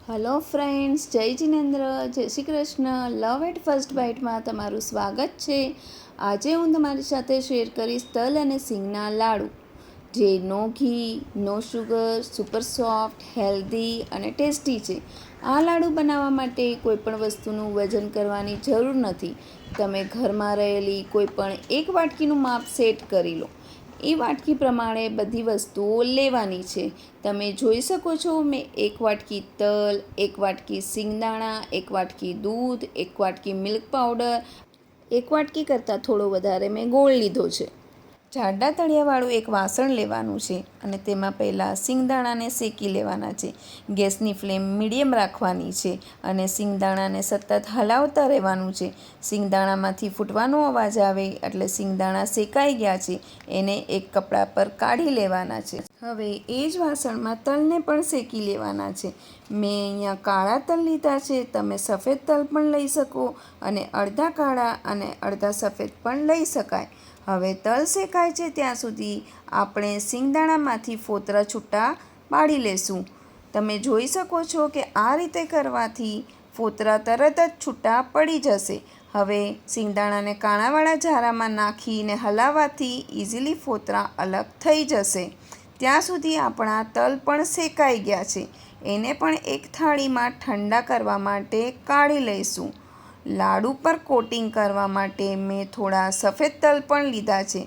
Hello friends, જય જિનેન્દ્ર, જય શ્રી કૃષ્ણ. લવ at first બાઇટમાં તમારું સ્વાગત છે. આજે હું તમારી સાથે શેર કરીશ તલ અને સિંગના લાડુ, જે નો ઘી, નો શુગર, સુપર સોફ્ટ, હેલ્ધી અને ટેસ્ટી છે. આ લાડુ બનાવવા માટે કોઈપણ વસ્તુનું વજન કરવાની જરૂર નથી. તમે ઘરમાં રહેલી કોઈપણ એક વાટકીનું માપ સેટ કરી લો. એ વાટકી પ્રમાણે બધી વસ્તુઓ લેવાની છે. તમે જોઈ શકો છો, મેં એક વાટકી તલ, એક વાટકી સિંગદાણા, એક વાટકી દૂધ, એક વાટકી મિલ્ક પાવડર, એક વાટકી કરતાં થોડો વધારે મેં ગોળ લીધો છે. જાડા તળિયાવાળું એક વાસણ લેવાનું છે અને તેમાં પહેલાં સિંગદાણાને શેકી લેવાના છે. ગેસની ફ્લેમ મીડિયમ રાખવાની છે અને સિંગદાણાને સતત હલાવતા રહેવાનું છે. સિંગદાણામાંથી ફૂટવાનો અવાજ આવે એટલે સિંગદાણા શેકાઈ ગયા છે, એને એક કપડા પર કાઢી લેવાના છે. હવે એ જ વાસણમાં તલને પણ શેકી લેવાના છે. મેં અહીંયા કાળા તલ લીધા છે. તમે સફેદ તલ પણ લઈ શકો અને અડધા કાળા અને અડધા સફેદ પણ લઈ શકાય. હવે તલ શેકાય છે ત્યાં સુધી આપણે સિંગદાણામાંથી ફોતરા છૂટા પાડી લેશું. તમે જોઈ શકો છો કે આ રીતે કરવાથી ફોતરા તરત જ છૂટા પડી જશે. હવે સિંગદાણાને કાણાવાળા ઝારામાં નાખીને હલાવવાથી ઇઝીલી ફોતરા અલગ થઈ જશે. ત્યાં સુધી આપણા તલ પણ શેકાઈ ગયા છે. એને પણ એક થાળીમાં ઠંડા કરવા માટે કાઢી લઈશું. લાડુ પર કોટિંગ કરવા માટે મેં થોડા સફેદ તલ પણ લીધા છે.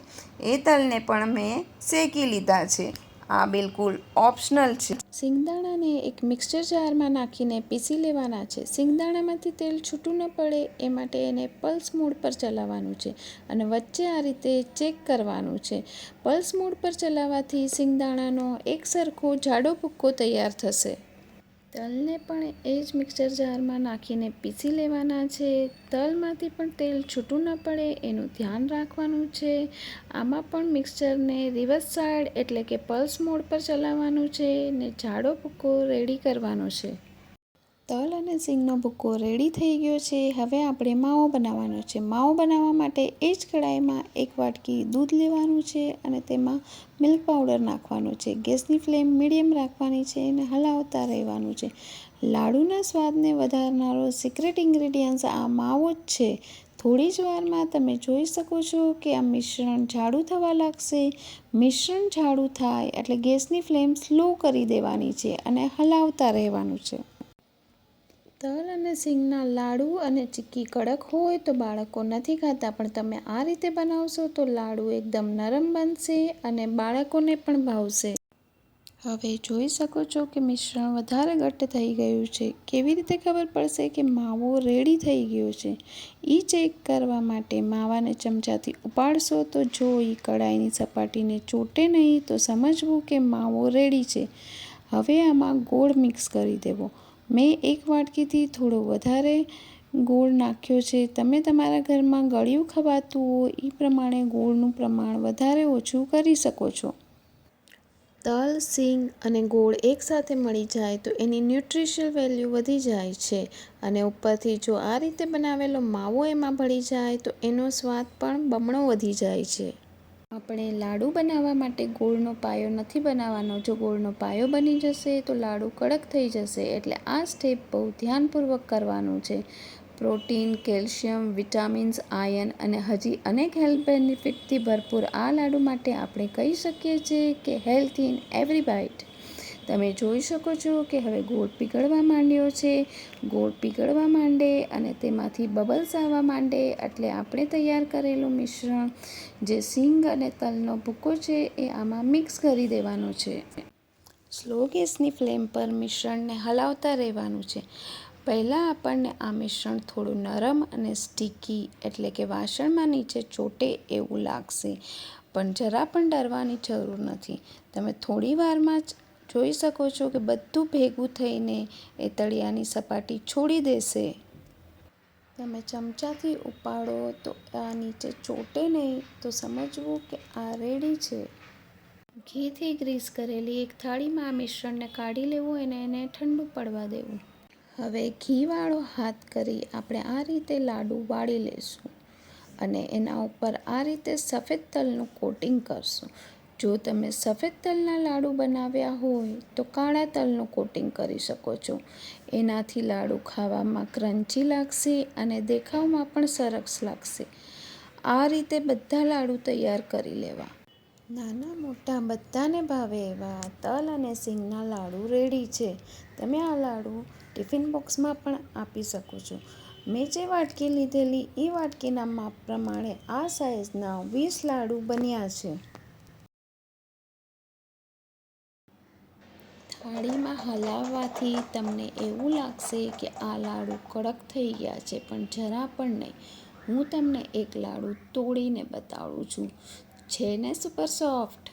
એ તલને પણ મેં શેકી લીધા છે. આ બિલકુલ ઓપ્શનલ છે. સિંગદાણાને એક મિક્સર જારમાં નાખીને પીસી લેવાના છે. સિંગદાણામાંથી તેલ છૂટું ન પડે એ માટે એને પલ્સ મોડ પર ચલાવવાનું છે અને વચ્ચે આ રીતે ચેક કરવાનું છે. પલ્સ મોડ પર ચલાવવાથી સિંગદાણાનો એક સરખો જાડો ભૂક્કો તૈયાર થશે. તલને પણ એ જ મિક્સર જારમાં નાખીને પીસી લેવાના છે. તલમાંથી પણ તેલ છૂટું ન પડે એનું ધ્યાન રાખવાનું છે. આમાં પણ મિક્સરને રિવર્સ સાઈડ એટલે કે પલ્સ મોડ પર ચલાવવાનું છે ને જાડો ભૂક્કો રેડી કરવાનો છે. તલ અને સિંગનો ભૂક્કો રેડી થઈ ગયો છે. હવે આપણે માવો બનાવવાનો છે. માવો બનાવવા માટે એ જ કઢાઈમાં એક વાટકી દૂધ લેવાનું છે અને તેમાં મિલ્ક પાવડર નાખવાનો છે. ગેસની ફ્લેમ મીડિયમ રાખવાની છે અને હલાવતા રહેવાનું છે. લાડુના સ્વાદને વધારનારો સિક્રેટ ઇન્ગ્રેડિયન્ટ્સ આ માવો જ છે. થોડી જ વારમાં તમે જોઈ શકો છો કે આ મિશ્રણ જાડું થવા લાગશે. મિશ્રણ જાડું થાય એટલે ગેસની ફ્લેમ સ્લો કરી દેવાની છે અને હલાવતા રહેવાનું છે. તલ અને સિંગના લાડુ અને ચીક્કી કડક હોય તો બાળકો નથી ખાતા, પણ તમે આ રીતે બનાવશો તો લાડુ એકદમ નરમ બનશે અને બાળકોને પણ ભાવશે. હવે જોઈ શકો છો કે મિશ્રણ વધારે ઘટ્ટ થઈ ગયું છે. કેવી રીતે ખબર પડશે કે માવો રેડી થઈ ગયો છે? એ ચેક કરવા માટે માવાને ચમચાથી ઉપાડશો તો જો એ કડાઈની સપાટીને ચોટે નહીં તો સમજવું કે માવો રેડી છે. હવે આમાં ગોળ મિક્સ કરી દેવો. મેં એક વાટકીથી થોડો વધારે ગોળ નાખ્યો છે. તમે તમારા ઘરમાં ગળ્યું ખવાતું હોય એ પ્રમાણે ગોળનું પ્રમાણ વધારે ઓછું કરી શકો છો. તલ, સિંગ અને ગોળ એકસાથે મળી જાય તો એની ન્યુટ્રિશિયલ વેલ્યુ વધી જાય છે અને ઉપરથી જો આ રીતે બનાવેલો માવો એમાં ભળી જાય તો એનો સ્વાદ પણ બમણો વધી જાય છે. આપણે લાડુ બનાવવા માટે ગોળનો પાયો નથી બનાવવાનો. જો ગોળનો પાયો બની જશે તો લાડુ કડક થઈ જશે. એટલે આ સ્ટેપ બહુ ધ્યાનપૂર્વક કરવાનું છે. પ્રોટીન, કેલ્શિયમ, વિટામિન્સ, આયર્ન અને હજી અનેક હેલ્થ બેનિફિટથી ભરપૂર આ લાડુ માટે આપણે કહી શકીએ છીએ કે હેલ્થ ઇન એવરી બાઇટ. તમે જોઈ શકો છો કે હવે ગોળ પીગળવા માંડ્યો છે. ગોળ પીગળવા માંડે અને તેમાંથી બબલ્સ આવવા માંડે એટલે આપણે તૈયાર કરેલું મિશ્રણ જે સિંગ અને તલનો ભૂક્કો છે એ આમાં મિક્સ કરી દેવાનો છે. સ્લો ગેસની ફ્લેમ પર મિશ્રણને હલાવતા રહેવાનું છે. પહેલાં આપણને આ મિશ્રણ થોડું નરમ અને સ્ટીકી એટલે કે વાસણમાં નીચે ચોટે એવું લાગશે, પણ જરા પણ ડરવાની જરૂર નથી. તમે થોડી વારમાં જ જોઈ શકો છો કે બધું ભેગું થઈને એ તળિયાની સપાટી છોડી દેશે. તમે ચમચાથી ઉપાડો તો આ નીચે ચોટે નહીં તો સમજવું કે આ રેડી છે. ઘીથી ગ્રીસ કરેલી એક થાળીમાં આ મિશ્રણને કાઢી લેવું અને એને ઠંડુ પડવા દેવું. હવે ઘીવાળો હાથ કરી આપણે આ રીતે લાડુ વાળી લઈશું અને એના ઉપર આ રીતે સફેદ તલનું કોટિંગ કરશું. જો તમે સફેદ તલના લાડુ બનાવ્યા હોય તો કાળા તલનું કોટિંગ કરી શકો છો. એનાથી લાડુ ખાવામાં ક્રન્ચી લાગશે અને દેખાવમાં પણ સરસ લાગશે. આ રીતે બધા લાડુ તૈયાર કરી લેવા. નાના મોટા બધાને ભાવે એવા તલ અને સિંગના લાડુ રેડી છે. તમે આ લાડુ ટિફિન બોક્સમાં પણ આપી શકો છો. મેં જે વાટકી લીધેલી એ વાટકીના માપ પ્રમાણે આ સાઇઝના 20 લાડુ બન્યા છે. થાળીમાં હલાવવાથી તમને એવું લાગશે કે આ લાડુ કડક થઈ ગયા છે, પણ જરા પણ નહીં. હું તમને એક લાડુ તોડીને બતાવું છું. છે ને સુપર સોફ્ટ?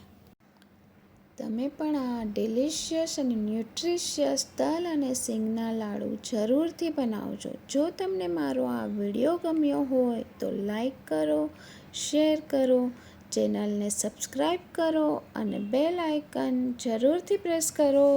તમે પણ આ ડિલિશિયસ અને ન્યુટ્રિશિયસ તલ અને સિંગના લાડુ જરૂરથી બનાવજો. જો તમને મારો આ વિડીયો ગમ્યો હોય તો લાઈક કરો, શેર કરો, ચેનલને સબસ્ક્રાઈબ કરો અને બેલ આઇકન જરૂરથી પ્રેસ કરો.